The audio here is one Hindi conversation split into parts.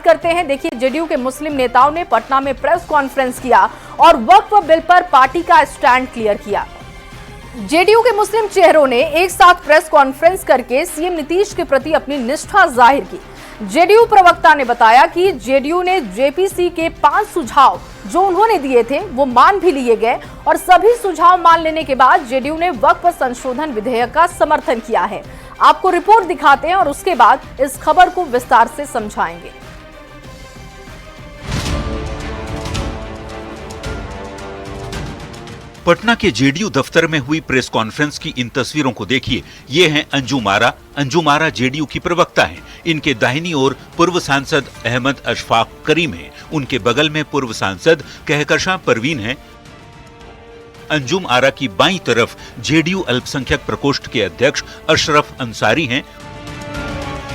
करते हैं। देखिए, जेडीयू के मुस्लिम नेताओं ने पटना में प्रेस कॉन्फ्रेंस किया और वक्फ बिल पर पार्टी का स्टैंड क्लियर किया। जेडीयू के मुस्लिम चेहरों ने एक साथ प्रेस कॉन्फ्रेंस करके सीएम नीतीश के प्रति अपनी निष्ठा जाहिर की। जेडीयू प्रवक्ता ने बताया कि जेडीयू ने जेपीसी के 5 सुझाव जो उन्होंने दिए थे वो मान भी लिए गए और सभी सुझाव मान लेने के बाद जेडीयू ने वक्फ संशोधन विधेयक का समर्थन किया है। आपको रिपोर्ट दिखाते हैं और उसके बाद इस खबर को विस्तार से समझाएंगे। पटना के जेडीयू दफ्तर में हुई प्रेस कॉन्फ्रेंस की इन तस्वीरों को देखिए। ये हैं अंजुम आरा। अंजुम आरा जेडीयू की प्रवक्ता हैं। इनके दाहिनी ओर पूर्व सांसद अहमद अशफाक करीम हैं। उनके बगल में पूर्व सांसद कहकशां परवीन हैं। अंजुम आरा की बाईं तरफ जेडीयू अल्पसंख्यक प्रकोष्ठ के अध्यक्ष अशरफ अंसारी हैं।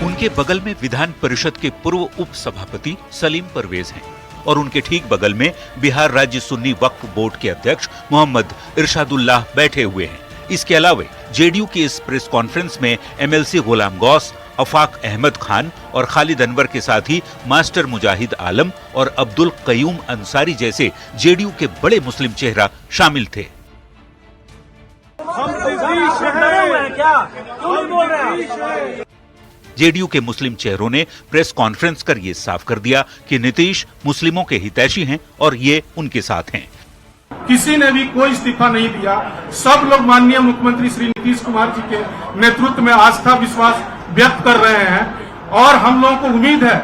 उनके बगल में विधान परिषद के पूर्व उप सभापति सलीम परवेज हैं और उनके ठीक बगल में बिहार राज्य सुन्नी वक्फ बोर्ड के अध्यक्ष मोहम्मद इरशादुल्लाह बैठे हुए हैं। इसके अलावा जेडीयू की इस प्रेस कॉन्फ्रेंस में एमएलसी गुलाम गौस, अफाक अहमद खान और खालिद अनवर के साथ ही मास्टर मुजाहिद आलम और अब्दुल कयूम अंसारी जैसे जेडीयू के बड़े मुस्लिम चेहरा शामिल थे। जेडीयू के मुस्लिम चेहरों ने प्रेस कॉन्फ्रेंस कर ये साफ कर दिया कि नीतीश मुस्लिमों के हितैषी हैं और ये उनके साथ हैं। किसी ने भी कोई इस्तीफा नहीं दिया। सब लोग माननीय मुख्यमंत्री श्री नीतीश कुमार जी के नेतृत्व में आस्था विश्वास व्यक्त कर रहे हैं और हम लोगों को उम्मीद है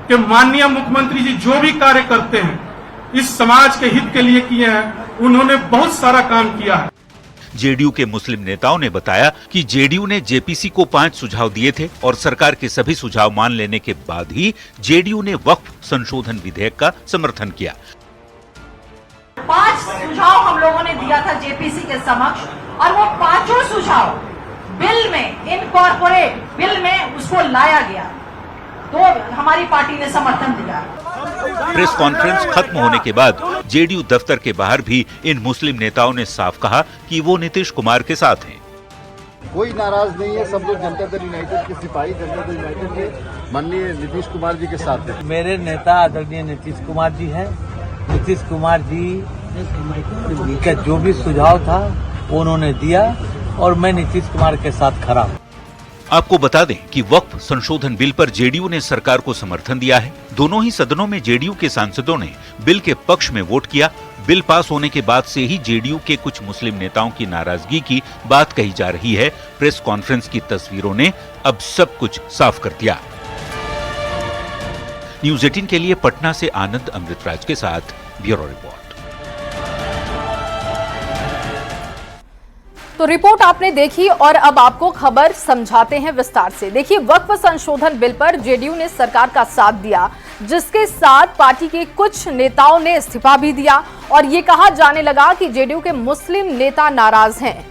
कि माननीय मुख्यमंत्री जी जो भी कार्य करते हैं इस समाज के हित के लिए किए हैं। उन्होंने बहुत सारा काम किया है। जेडीयू के मुस्लिम नेताओं ने बताया कि जेडीयू ने जेपीसी को 5 सुझाव दिए थे और सरकार के सभी सुझाव मान लेने के बाद ही जेडीयू ने वक्फ संशोधन विधेयक का समर्थन किया। 5 सुझाव हम लोगों ने दिया था जेपीसी के समक्ष और वो 5 सुझाव बिल में इनकॉर्पोरेट बिल में उसको लाया गया तो हमारी पार्टी ने समर्थन दिया। प्रेस कॉन्फ्रेंस खत्म होने के बाद जेडीयू दफ्तर के बाहर भी इन मुस्लिम नेताओं ने साफ कहा कि वो नीतीश कुमार के साथ हैं। कोई नाराज नहीं है। सब लोग जनता दल यूनाइटेड के सिपाही जनता दल यूनाइटेड के माननीय नीतीश कुमार जी के साथ हैं। मेरे नेता आदरणीय नीतीश कुमार जी हैं। नीतीश कुमार जी का जो भी सुझाव था वो उन्होंने दिया और मैं नीतीश कुमार के साथ खड़ा हूँ। आपको बता दें कि वक्फ संशोधन बिल पर जेडीयू ने सरकार को समर्थन दिया है। दोनों ही सदनों में जेडीयू के सांसदों ने बिल के पक्ष में वोट किया। बिल पास होने के बाद से ही जेडीयू के कुछ मुस्लिम नेताओं की नाराजगी की बात कही जा रही है। प्रेस कॉन्फ्रेंस की तस्वीरों ने अब सब कुछ साफ कर दिया। न्यूज़ 18 के लिए पटना से आनंद अमृतराज के साथ ब्यूरो रिपोर्ट। तो रिपोर्ट आपने देखी और अब आपको खबर समझाते हैं विस्तार से। देखिए, वक्फ संशोधन बिल पर जेडीयू ने सरकार का साथ दिया, जिसके साथ पार्टी के कुछ नेताओं ने इस्तीफा भी दिया और ये कहा जाने लगा कि जेडीयू के मुस्लिम नेता नाराज हैं।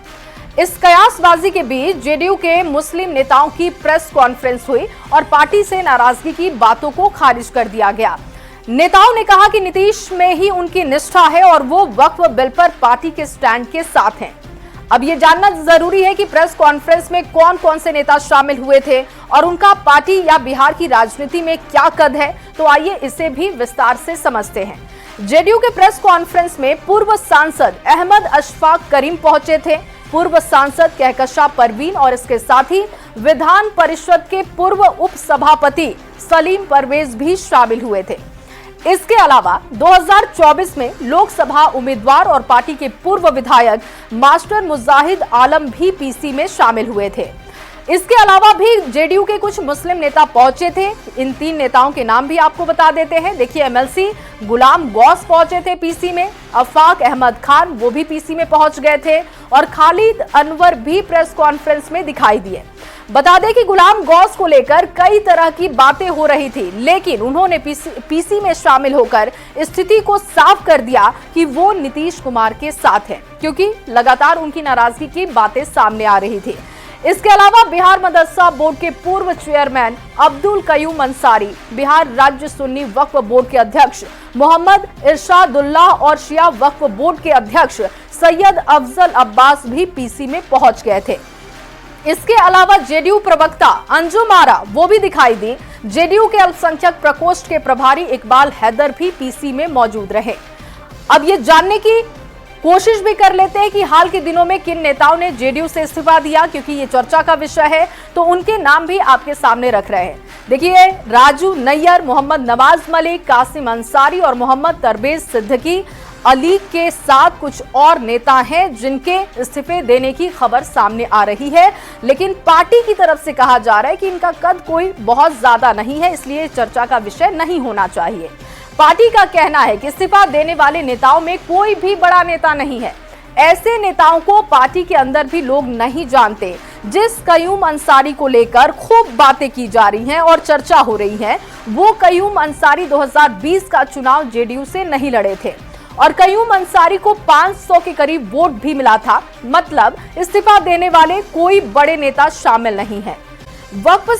इस कयासबाजी के बीच जेडीयू के मुस्लिम नेताओं की प्रेस कॉन्फ्रेंस हुई और पार्टी से नाराजगी की बातों को खारिज कर दिया गया। नेताओं ने कहा कि नीतीश में ही उनकी निष्ठा है और वो वक्फ बिल पर पार्टी के स्टैंड के साथ हैं। अब ये जानना जरूरी है कि प्रेस कॉन्फ्रेंस में कौन कौन से नेता शामिल हुए थे और उनका पार्टी या बिहार की राजनीति में क्या कद है। तो आइए इसे भी विस्तार से समझते हैं। जेडीयू के प्रेस कॉन्फ्रेंस में पूर्व सांसद अहमद अशफाक करीम पहुंचे थे। पूर्व सांसद कहकशां परवीन और इसके साथ ही विधान परिषद के पूर्व उप सभापति सलीम परवेज भी शामिल हुए थे। इसके अलावा 2024 में लोकसभा उम्मीदवार और पार्टी के पूर्व विधायक मास्टर मुजाहिद आलम भी पीसी में शामिल हुए थे। इसके अलावा भी जेडीयू के कुछ मुस्लिम नेता पहुंचे थे। इन 3 नेताओं के नाम भी आपको बता देते हैं। देखिए, एमएलसी गुलाम गौस पहुंचे थे पीसी में, अफाक अहमद खान वो भी पीसी में पहुंच गए थे और खालिद अनवर भी प्रेस कॉन्फ्रेंस में दिखाई दिए। बता दें कि गुलाम गौस को लेकर कई तरह की बातें हो रही थी, लेकिन उन्होंने पीसी में शामिल होकर स्थिति को साफ कर दिया कि वो नीतीश कुमार के साथ हैं, क्योंकि लगातार उनकी नाराजगी की बातें सामने आ रही थी। इसके अलावा बिहार मदरसा बोर्ड के पूर्व चेयरमैन अब्दुल कयूम अंसारी, बिहार राज्य सुन्नी वक्फ बोर्ड के अध्यक्ष मोहम्मद इरशादुल्लाह और शिया वक्फ बोर्ड के अध्यक्ष सैयद अफजल अब्बास भी पीसी में पहुंच गए थे। इसके अलावा जेडीयू प्रवक्ता अंजुम आरा वो भी दिखाई दी, जेडीयू के अल्पसंख्यक प्रकोष्ठ के प्रभारी इकबाल हैदर भी पीसी में मौजूद रहे। अब ये जानने की कोशिश भी कर लेते हैं कि हाल के दिनों में किन नेताओं ने जेडीयू से इस्तीफा दिया, क्योंकि ये चर्चा का विषय है, तो उनके नाम भी आपके सामने रख रहे हैं। देखिए, राजू नैयर, मोहम्मद नवाज मलिक, कासिम अंसारी और मोहम्मद तरबेज सिद्दीकी अली के साथ कुछ और नेता हैं जिनके इस्तीफे देने की खबर सामने आ रही है, लेकिन पार्टी की तरफ से कहा जा रहा है कि इनका कद कोई बहुत ज्यादा नहीं है, इसलिए चर्चा का विषय नहीं होना चाहिए। पार्टी का कहना है कि इस्तीफा देने वाले नेताओं में कोई भी बड़ा नेता नहीं है। ऐसे नेताओं को पार्टी के अंदर भी लोग नहीं जानते। जिस कयूम अंसारी को लेकर खूब बातें की जा रही हैं और चर्चा हो रही है, वो कयूम अंसारी 2020 का चुनाव जेडीयू से नहीं लड़े थे और कयूम अंसारी को 500 के करीब वोट भी मिला था। मतलब इस्तीफा देने वाले कोई बड़े नेता शामिल नहीं है। वक्फ